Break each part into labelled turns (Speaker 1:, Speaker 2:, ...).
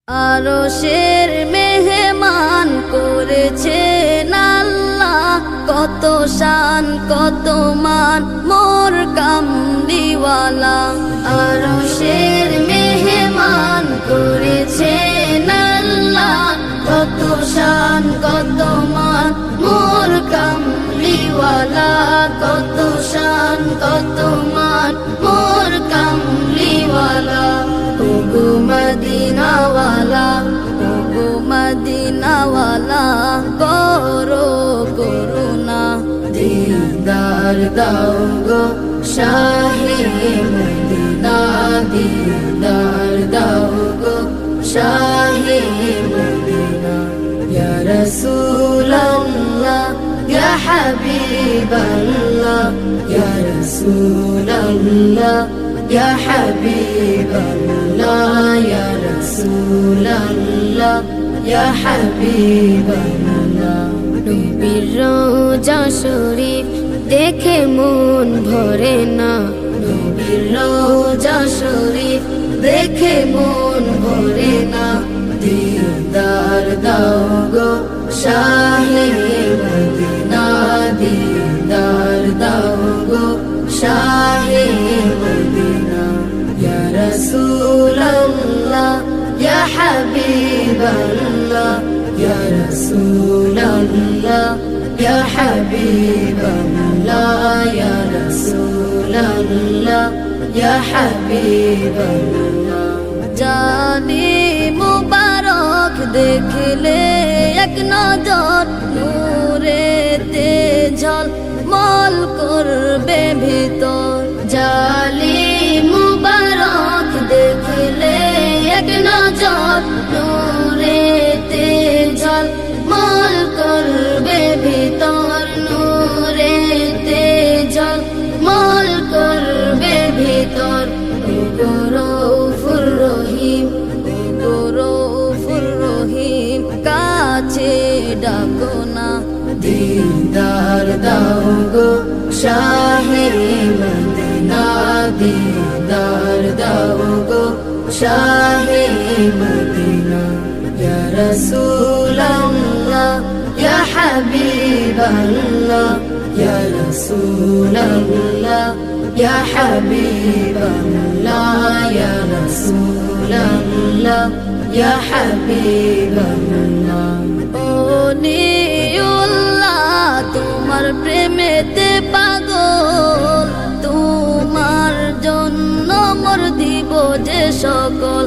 Speaker 1: আরশের মেহমান করেছেন আল্লাহ, কত শান কত মান মোর কামলিওয়ালা। আরশের মেহমান করেছেন আল্লাহ, কত শান কত মান মোর কামলিওয়ালা। কত শান কত মান মোর কামলিওয়ালা। ওগো মদিনাওয়ালা, ওগো মদিনাওয়ালা, করো করুণা। দিদার দাও গো শাহে মদিনা, দিদার দাও গো শাহে মদিনা। ইয়া রাসূলাল্লাহ ইয়া হাবিবাল্লাহ, ইয়া রাসূলাল্লাহ ইয়া হাবিবাল্লাহ, ইয়া রাসূলাল্লাহ ইয়া হাবিবাল্লাহ। নবীর রওজা শরীফ দেখে মন ভরে না, নবীর রওজা শরীফ দেখে মন ভরে না। দিদার দাও গো শাহে মদিনা, দিদার দাও গো শাহে মদিনা। ইয়া রাসূলাল্লাহ ইয়া হাবিবাল্লাহ, ইয়া রাসূলাল্লাহ ইয়া হাবিবাল্লাহ, ইয়া রাসূলাল্লাহ ইয়া হাবিবাল্লাহ। জানি মুবারক দেখলে এক নজর, নূরেতে ঝলমল করবে ভিতর। জালি মুবারক দেখলে এক নজর, নূরেতে ঝলমল করবে ভিতর। নূরেতে ঝলমল করবে ভিতর। ওগো রউফুর রহিম, ওগো রউফুর রহিম, কাছে ডাকো না। দিদার দাও গো শাহে মদিনা, দিদার দাও গো শাহে মদিনা। ইয়া রাসূলাল্লাহ ইয়া হাবিবাল্লাহ, ইয়া রাসূলাল্লাহ ইয়া হাবিবাল্লাহ, ইয়া রাসূলাল্লাহ ইয়া হাবিবাল্লাহ। তোমার প্রেমেতে পাগল, তোমার জন্য মোর দিব যে সকল।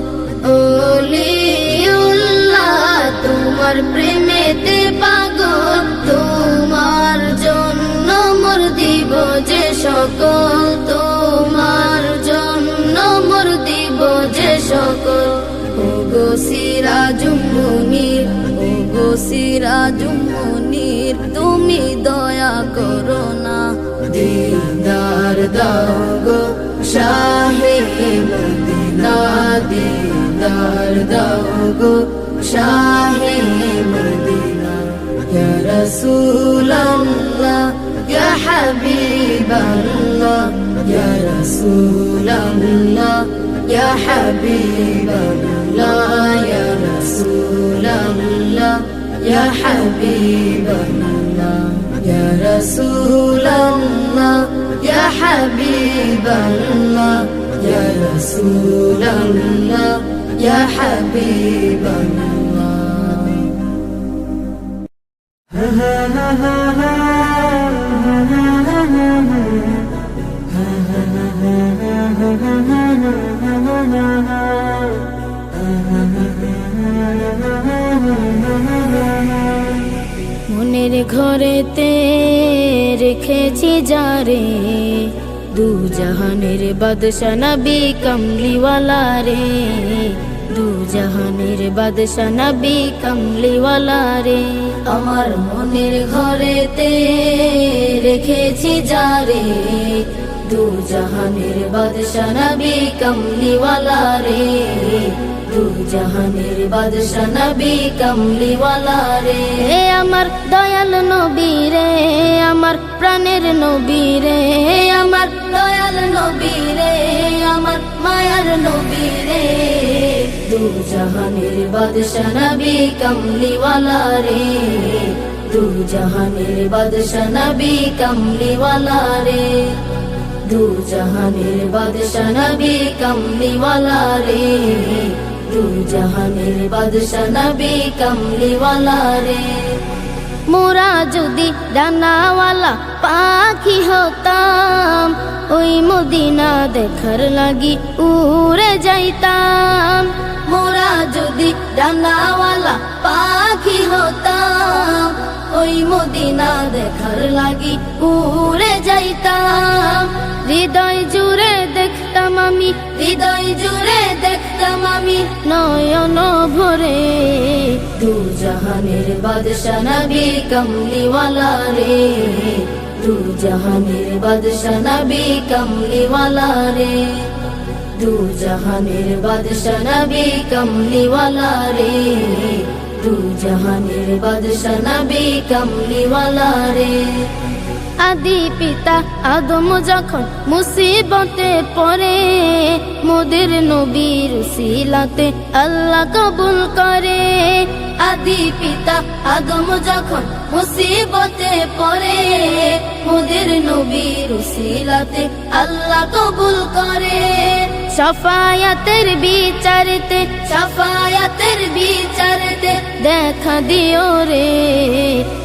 Speaker 1: ওলিউল্লাহ তোমার প্রেমেতে পাগল, তোমার জন্য মোর দিব যে সকল। তোমার জন্য মোর দিব যে সকল। ওগো সিরাজুম মুনীর, ওগো সিরাজুম মুনীর, তুমি দয়া করো না। দিদার দাও গো শাহে মদিনা, দিদার দাও গো শাহে মদিনা। ইয়া রাসূলাল্লাহ ইয়া হাবিবাল্লাহ, ইয়া রাসূলাল্লাহ ইয়া হাবিবাল্লাহ, ইয়া রাসূলাল্লাহ ইয়া হাবিবাল্লাহ। ইয়া রাসূলাল্লাহ ইয়া হাবিবাল্লাহ, ইয়া রাসূলাল্লাহ ইয়া হাবিবাল্লাহ।
Speaker 2: মনের ঘরেতে রেখেছি যারে, দু জাহানের বাদশা নবী কামলিওয়ালা রে। দু জাহানের বাদশা নবী কামলিওয়ালা রে।
Speaker 1: আমার মনের ঘরেতে রেখেছি যারে, দু জাহানের বাদশা নবী কামলিওয়ালা রে। দু জাহানের বাদশা নবী কামলিওয়ালা রে।
Speaker 2: আমার দয়াল নবী রে, আমার প্রাণের নবী রে, আমার
Speaker 1: দয়াল নবী রে, আমার মায়ার নবী রে। দু জাহানের বাদশা নবী কমলিওয়ালা রে, দু জাহানের বাদশা নবী কমলিওয়ালা রে, দু জাহানের বাদশা নবী কমলিওয়ালা রে, দু জাহানের বাদশা নবী কমলিওয়ালা রে।
Speaker 2: মোরা যদি ডানাওয়ালা পাখি হতাম, ওই মদিনা দেখার লাগি উড়ে যাইতাম।
Speaker 1: মোরা যদি ডানাওয়ালা পাখি হতাম, ওই মদিনা দেখার লাগি
Speaker 2: উড়ে যাইতাম। হৃদয় জুড়ে দেখতাম আমি,
Speaker 1: হৃদয় জুড়ে দেখতাম আমি,
Speaker 2: নয়ন ভরে
Speaker 1: দু জাহানের বাদশা নবী কমলিওয়ালা রে, দু জাহানের বাদশা নবী কমলিওয়ালা রে, দু জাহানের বাদশা নবী কমলিওয়ালা রে, দু জাহানের বাদশা নবী কমলিওয়ালা রে।
Speaker 2: আদি পিতা আদম যখন মুসিবতে পড়ে, মোদের নবীর উসিলাতে আল্লাহ কবুল করে।
Speaker 1: আদি পিতা আদম যখন মুসিবতে পড়ে, মোদের নবীর উসিলাতে আল্লাহ কবুল করে।
Speaker 2: শাফায়াতের বিচারতে,
Speaker 1: শাফায়াতের বিচারতে
Speaker 2: দেখা দিও রে,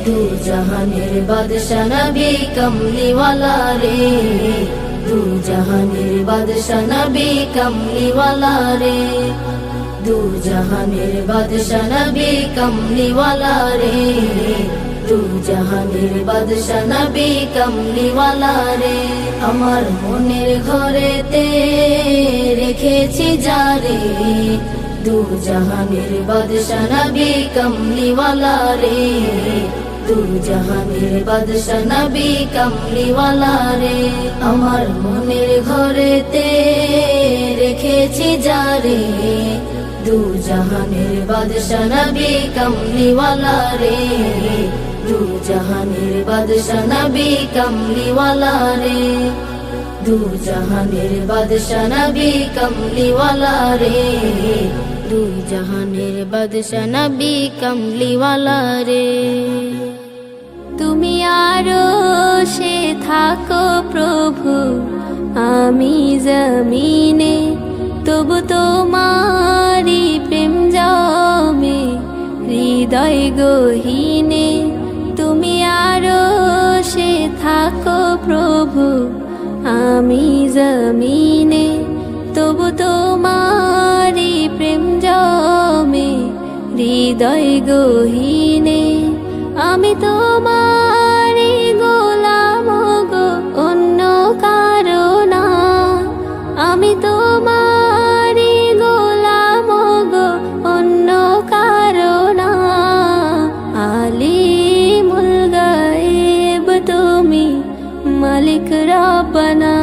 Speaker 1: দু জাহানের বাদশা নবী কমলিওয়ালা রে, দু জাহানের বাদশা নবী কমলিওয়ালা রে, দু জাহানের বাদশা নবী কমলিওয়ালা রে, দু জাহানের বাদশা নবী কমলিওয়ালা রে। আমার মনের ঘরেতে রেখেছি যারে, দু জাহানের বাদশা নবী কমলিওয়ালা রে, দু জাহানের বাদশা নবী কমলিওয়ালা রে। আমার মনের ঘরেতে রেখেছি যারে, দু জাহানের বাদশা নবী কমলিওয়ালা রে, দু জাহানের বাদশা নবী কমলিওয়ালা রে, দু জাহানের বাদশা নবী কমলিওয়ালা রে,
Speaker 2: দু জাহানের বাদশা নবী কমলিওয়ালা রে।
Speaker 3: তুমি আরো সে থাকো প্রভু, আমি জমিনে, তবু তোমারি প্রেম জমে হৃদয় গহীনে। তুমি আরো সে থাকো প্রভু, আমি জমিনে, তবু তোমারি প্রেম জমে হৃদয় গহীনে। আমি তোমারি গোলাম গো, অন্য কারো না। আমি তোমারি গোলাম গো, অন্য কারো না। আলিমুল গায়েব তুমি, মালিক রব্বানা।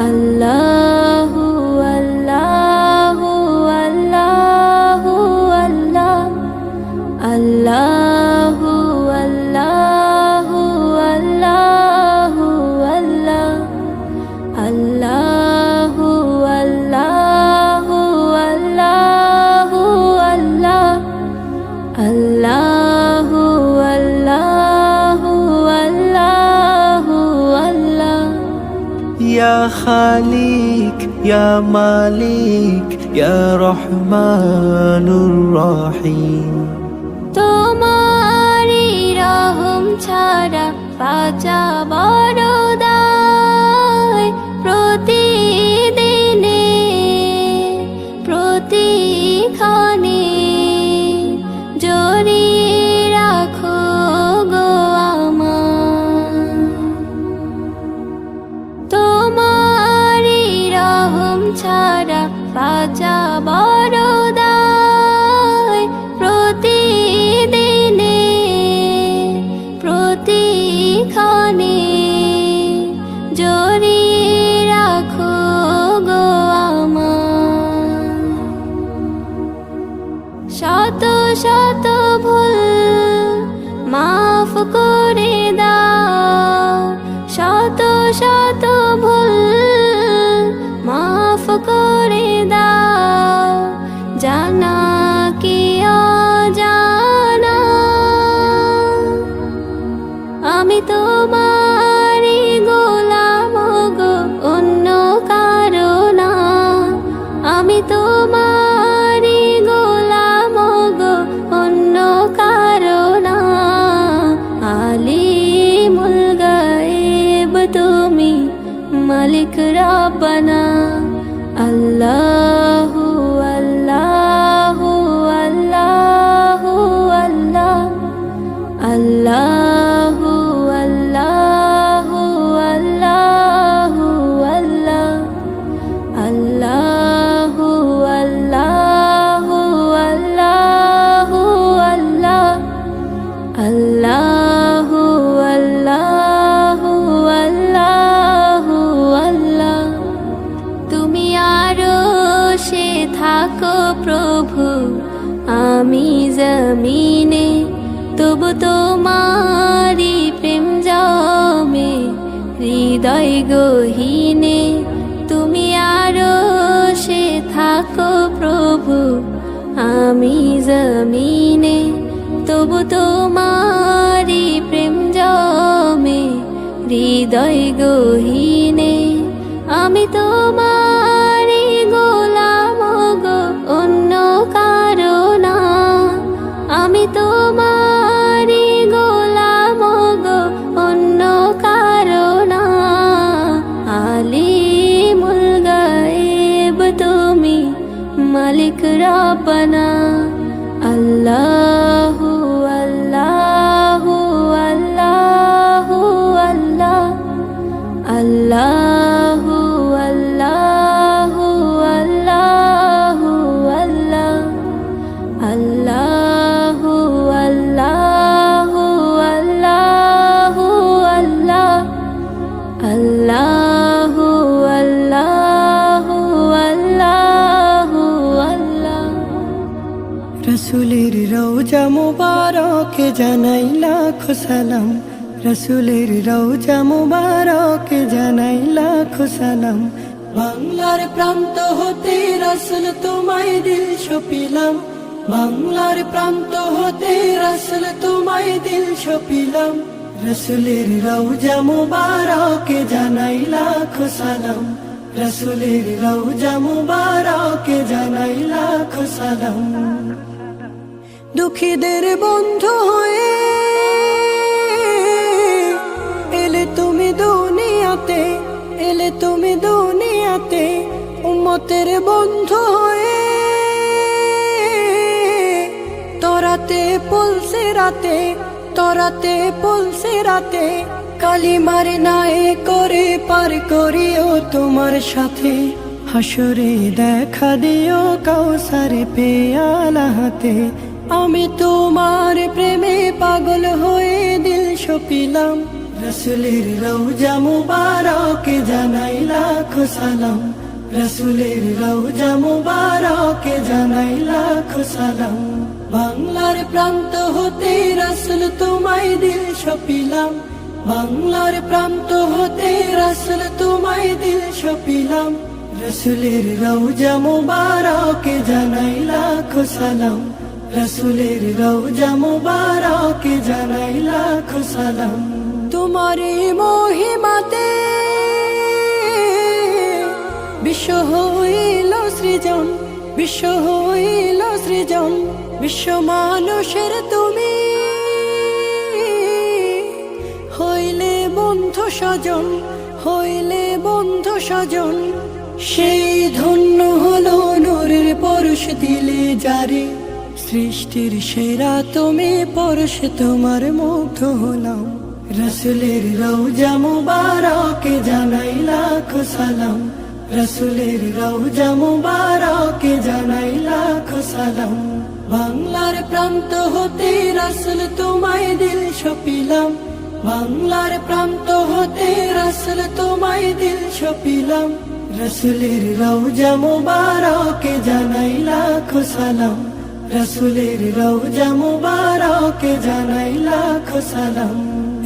Speaker 3: আল্লাহু আল্লাহু আল্লাহু আল্লাহ, আল্লাহু আল্লাহু আল্লাহু আল্লাহ, আল্লাহু আল্লাহু আল্লাহু আল্লাহ, আল্লাহু আল্লাহু আল্লাহু আল্লাহ।
Speaker 4: ইয়া খালিক ইয়া মালিক ইয়া রহমানুর রহিম,
Speaker 3: তোমারি রহম ছাড়া বাঁচা বড় দায়। প্রতিদিনে প্রতিক্ষণে জড়িয়ে রাখো গো আমার। তোমারি রহম ছাড়া বাঁচা বড় দায়। প্রতিদিনে প্রতিক্ষণে জড়িয়ে রাখো গো আমার। শত শত ভুল মাফ করে দাও, শত শত ভুল মাফ করে দাও। কি অজানা, আমি তোমারই গোলাম গো, অন্য কারো না। আমি তোমারই গোলাম গো, অন্য কারো না। আলিমুল গায়েব তুমি, মালিক রব্বানা। আল্লাহু আল্লাহু আল্লাহু আল্লাহ, আল্লাহু আল্লাহু আল্লাহু আল্লাহ, আল্লাহু আল্লাহু আল্লাহু আল্লাহ, আল্লাহু আল্লাহু আল্লাহু আল্লাহ। তুমি আরশে থাকো প্রভু, আমি জমিনে, তবু তোমারি প্রেম জমে হৃদয় গহীনে। তুমি আরশে থাকো প্রভু, আমি জমিনে, তবু তোমারি প্রেম জমে হৃদয় গহীনে। আমি তোমারি গোলাম গো, অন্য কারো না। আমি তোমারি গোলাম গো, অন্য কারো না। আলিমুল গায়েব তুমি, মালিক রব্বানা। আল্লাহু আল্লাহু আল্লাহু আল্লাহ, আল্লাহু আল্লাহু আল্লাহু আল্লাহ, আল্লাহু আল্লাহু আল্লাহু আল্লাহ, আল্লাহু আল্লাহু আল্লাহু আল্লাহ।
Speaker 5: রসুলের রওজা মুবারকে জানাই লাখো সালাম, রসুলের রওজা মুবারকে জানাই লাখো সালাম। বাংলার প্রান্ত হতে রসুল তোমায় দিল সপিলাম, বাংলার প্রান্ত হতে রসুল তোমায় দিল সপিলাম। রসুলের রওজা মুবারকে জানাই লাখো সালাম, রসুলের রওজা মুবারকে জানাই লাখো সালাম। দুঃখীদের বন্ধু হয়ে এলে তুমি দুনিয়াতে, এলে তুমি দুনিয়াতে। উম্মতের বন্ধু হয়ে তরাতে পলসে রাতে, তরাতে পলসে রাতে। কালিমার নায়ে করে পার করিও তোমার সাথে, হাসরে দেখা দিও কাউসারে পেয়ালা হাতে। আমি তোমার প্রেমে পাগল হয়ে দিল সপিলাম, রসুলের রওজা মুবারকে জানাই লাখো সালাম, রসুলের রওজা মুবারকে জানাই লাখো সালাম। বাংলার প্রান্ত হতে রসুল তোমায় দিল সপিলাম, বাংলার প্রান্ত হতে রসুল তোমায় দিল সপিলাম। রসুলের রওজা মুবারকে জানাই লাখো সালাম, রসুলের রওজা মুবারকে জানাই লাখো সালাম। তোমারি মহিমাতে বিশ্ব হইল সৃজন, বিশ্ব হইল সৃজন। বিশ্ব মানুষের তুমি হইলে বন্ধু স্বজন, হইলে বন্ধু স্বজন। সেই ধন্য হলো নূরের পরশ দিলে যারে, সৃষ্টির সেরা তুমি পরশ তোমার মুগ্ধ হলাম। রসুলের রওজা মুবারকে জানাই লাখো সালাম, রসুলের রওজা মুবারকে জানাই লাখো সালাম। বাংলার প্রান্ত হতে রসুল তোমায় দিল সপিলাম, বাংলার প্রান্ত হতে রসুল তোমায় দিল সপিলাম। রসুলের রওজা মুবারকে জানাই লাখো সালাম, রসুলের রওজা মুবারকে জানাই লাখো সালাম।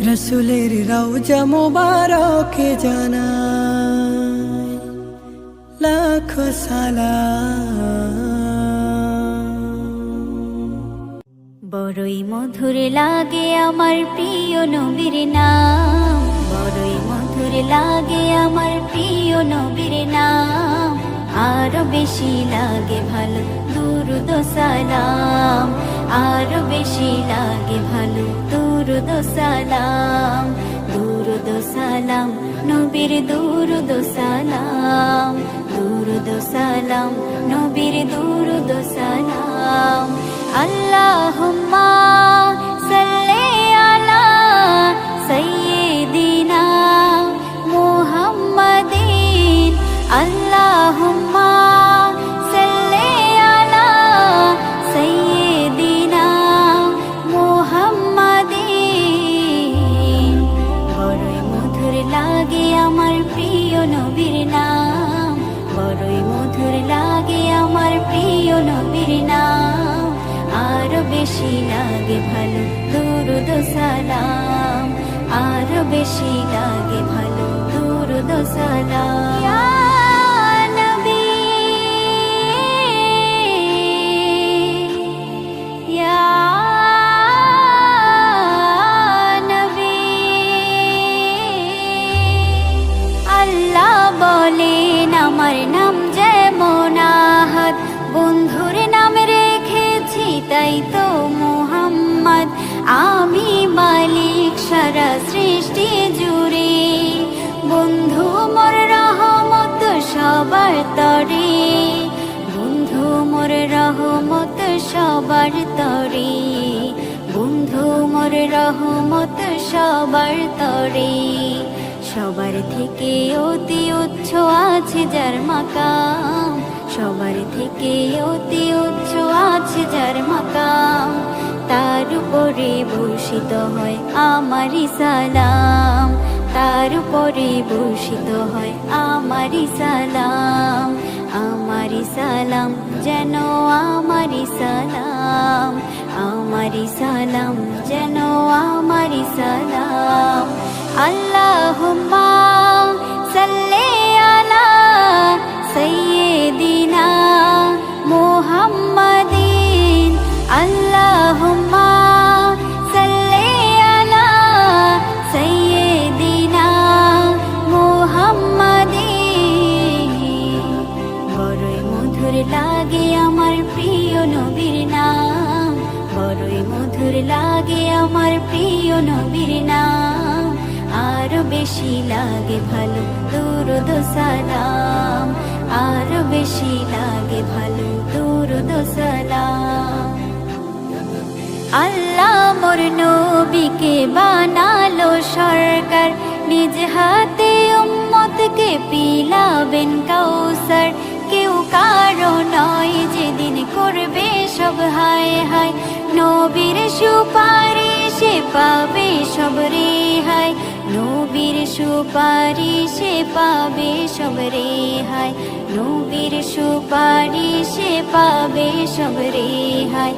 Speaker 5: রসুলের রওজা মুবারকে জানাই লাখো সালাম।
Speaker 3: বড়ই মধুর লাগে আমার প্রিয় নবীর নাম, বড়ই মধুর লাগে আমার প্রিয় নবীর নাম, আরো বেশি লাগে ভালো দুরুদ সালাম, আরো বেশি লাগে ভালো দুরুদ সালাম, দুরুদ সালাম নবীর দুরুদ সালাম, দুরুদ সালাম নবীর দুরুদ সালাম। আল্লাহুম্মা সাল্লি আলা সাইয়্যিদিনা মুহাম্মাদিন, আল্লাহুম্মা সাল্লি আলা সাইয়্যিদিনা মুহাম্মাদিন। বড়ই মধুর লাগে আমার প্রিয় নবীর নাম, বড়ই মধুর লাগে আমার প্রিয় নবীর নাম, আরো বেশি লাগে ভালো দুরুদ সালাম, আরো বেশি লাগে ভালো দুরুদ সালাম। ইয়া নবী, ইয়া নবী, আল্লাহ বলেন আমার নাম যেমন আহাদ, বন্ধুর নাম রেখেছি তাই তো মুহাম্মদ, আমি মালিক সারা সৃষ্টি জুড়ে, বন্ধু মোর রহমত সবার তরে, বন্ধু মোর রহমত সবার তরে, বন্ধু মোর রহমত সবার তরে, সবার থেকে অতি উচ্চ আছে যার মাকাম, সবার থেকে অতি উচ্চ আছে যার মাকাম, তার উপরে বর্ষিত হয় আমারি সালাম, তার উপরে বর্ষিত হয় আমারি সালাম, আমারি সালাম যেন আমারি সালাম, আমারি সালাম যেন আমারি সালাম। আল্লাহুম্মা সাল্লি আলা সাইয়্যিদিনা মুহাম্মাদিন, আল্লাহুম্মা সাল্লি আলা সাইয়্যিদিনা মুহাম্মাদিন। বড়ই মধুর লাগে আমার প্রিয় নবীর নাম, বড়ই মধুর লাগে আমার প্রিয় নবীর নাম, আরো বেশি লাগে ভালো দুরুদ সালাম, আরো বেশি লাগে ভালো দুরুদ সালাম। আল্লাহ মোর নবীকে বানালো সরকার, নিজ হাতে উম্মতকে পিলাবেন কাউসার, কেউ কারো নয় যেদিন করবে সব হায় হায়, নবীর সুপারিশে পাবে সব রেহাই, নবীর সুপারিশে পাবে সব রেহাই, নবীর সুপারিশে পাবে সব রেহাই।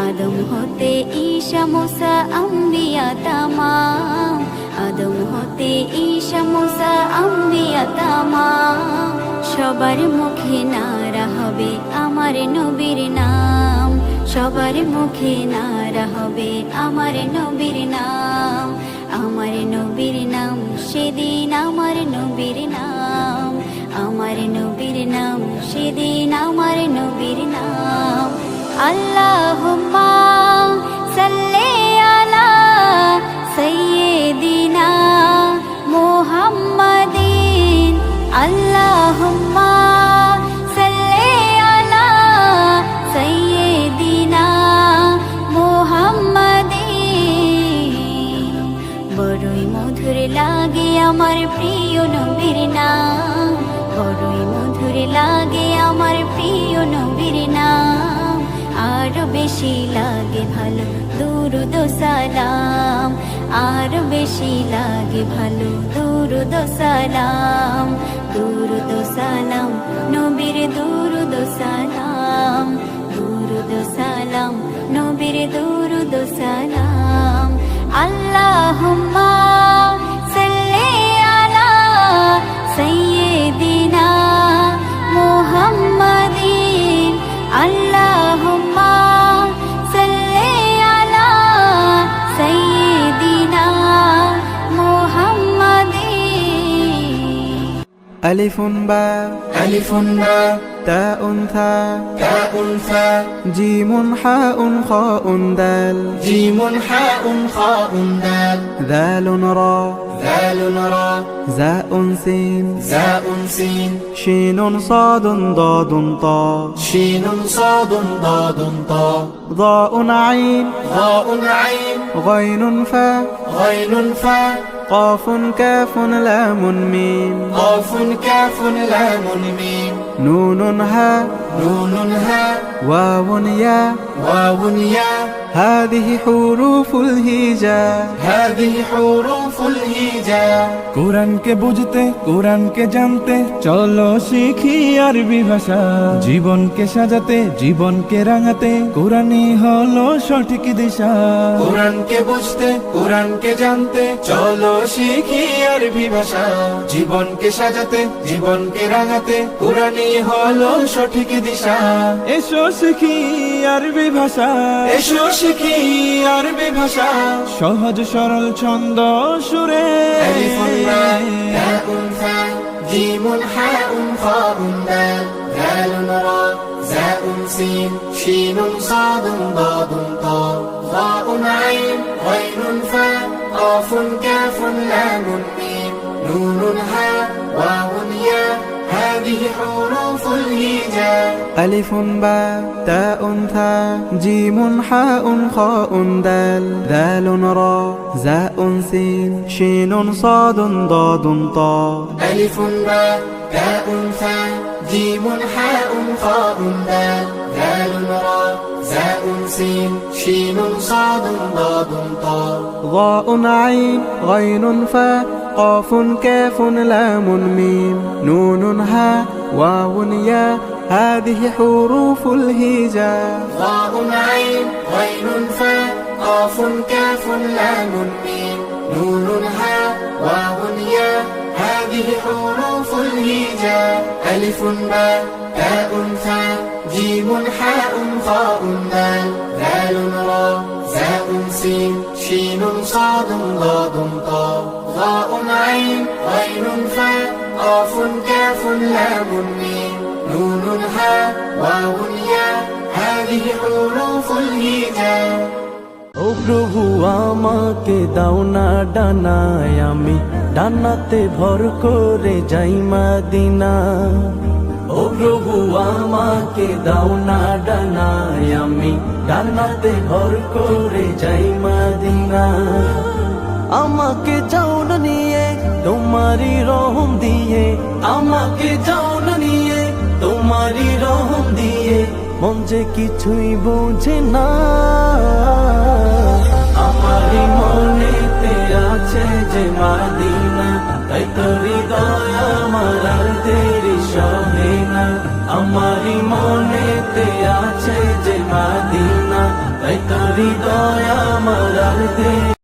Speaker 3: আদম হতে ঈসা মুসা আম্বিয়া তামাম, আদম হতে ঈসা মুসা আম্বিয়া তামাম, সবার মুখে নারা হবে আমার নবীর নাম, সবার মুখে নারা হবে আমার নবীর নাম, আমার নবীর নাম সেদিন আমার নবীর নাম, আমার নবীর নাম সেদিন আমার নবীর নাম। আল্লাহুম্মা সাল্লি আলা সাইয়্যিদিনা মুহাম্মাদিন, আল্লাহুম্মা সাল্লি আলা সাইয়্যিদিনা মুহাম্মাদিন। বড়ই মধুর লাগে আমার প্রিয় নবীর নাম, বড়ই মধুর লাগে আমার প্রিয় নবীর নাম, আরো বেশি লাগে ভালো দুরুদ সালাম, আরো বেশি লাগে ভালো দুরুদ সালাম, দুরুদ সালাম নবীর দুরুদ সালাম, দুরুদ সালাম নবীর দুরুদ সালাম। আল্লাহুম্মা সাল্লি আলা সাইয়্যিদিনা মুহাম্মাদিন, আল্লাহুম্মা সাল্লি আলা
Speaker 4: আলিফুন বা
Speaker 6: আলিফুন বা
Speaker 4: তাউন থা
Speaker 6: তাউন থা
Speaker 4: জিমুন হাউন খাউন দাল
Speaker 6: জিমুন হাউন খাউন দাল
Speaker 4: দালুন রা
Speaker 6: দালুন রা
Speaker 4: জাউন সিন
Speaker 6: জাউন সিন
Speaker 4: শিনুন সাদুন দাদুন তা
Speaker 6: শিনুন সাদুন দাদুন তা
Speaker 4: ضاء عين
Speaker 6: ضاء عين
Speaker 4: غين فا
Speaker 6: غين فا
Speaker 4: قاف كاف لام ميم
Speaker 6: قاف كاف لام ميم
Speaker 4: نون ها
Speaker 6: نون ها
Speaker 4: واو يا
Speaker 6: واو يا
Speaker 4: هذه حروف الهجاء
Speaker 6: هذه حروف الهجاء
Speaker 7: কোরআনকে বুঝতে কোরআনকে জানতে চলো শিখি আরবি ভাষা জীবনকে সাজাতে জীবনকে রাঙাতে কোরআনই হলো সঠিক দিশা
Speaker 6: কোরআনকে বুঝতে কোরআনকে জানতে চলো শিখি আরবি ভাষা জীবনকে সাজাতে জীবনকে রাঙাতে কোরআনই হলো সঠিক দিশা
Speaker 7: এসো শিখি আরবি ভাষা
Speaker 6: এসো শিখি আরবি ভাষা
Speaker 7: সহজ সরল ছন্দ সুরে
Speaker 6: আলিফুন বা তাউন থা জিমুন হাউন খাউন দাল দালুন রা জাউন সিন শিনুন সাদুন দাদুন তা ضاء عين غين فا قاف كاف لام ميم نون ها واو يا هذه حروف الهجاء
Speaker 4: ألف با تاء ثا جيم حاء خاء دال ذال را زاء سين شين صاد ضاد طا
Speaker 6: ألف با تاء ثا جيم حاء خاء دال ذال را زاء سين شين صاد ضاد طا
Speaker 4: ضاء عين غين فا قاف كاف لام ميم نون ها واو يا هذه حروف الهجاء
Speaker 6: ضاء عين غين فا قاف كاف لام ميم نون ها واو يا هذه حروف الهجاء ألف با تاء ثا جيم حاء خاء دال ذال را زاء سين شين صاد ضاد طا ضاء عين غين فا قاف كاف لام ميم نون ها واو يا هذه حروف الهجاء
Speaker 4: ও প্রভু আমাকে দাও না ডানায় আমি ডানাতে ভর করে যাই মদিনা ও প্রভু আমাকে দাও না ডানায় আমি ডানাতে ভর করে যাই মদিনা আমাকে যাও না নিয়ে তোমারই রহম দিয়ে আমাকে যাও না নিয়ে তোমারই রহম দিয়ে মন যে কিছুই বোঝে না আমারই মনেতে আছে যে মদিনা তাই তো হৃদয় আমার আর দেরি সহে না আমারই মনেতে আছে যে মদিনা তাই তো হৃদয় আমার আর দেরি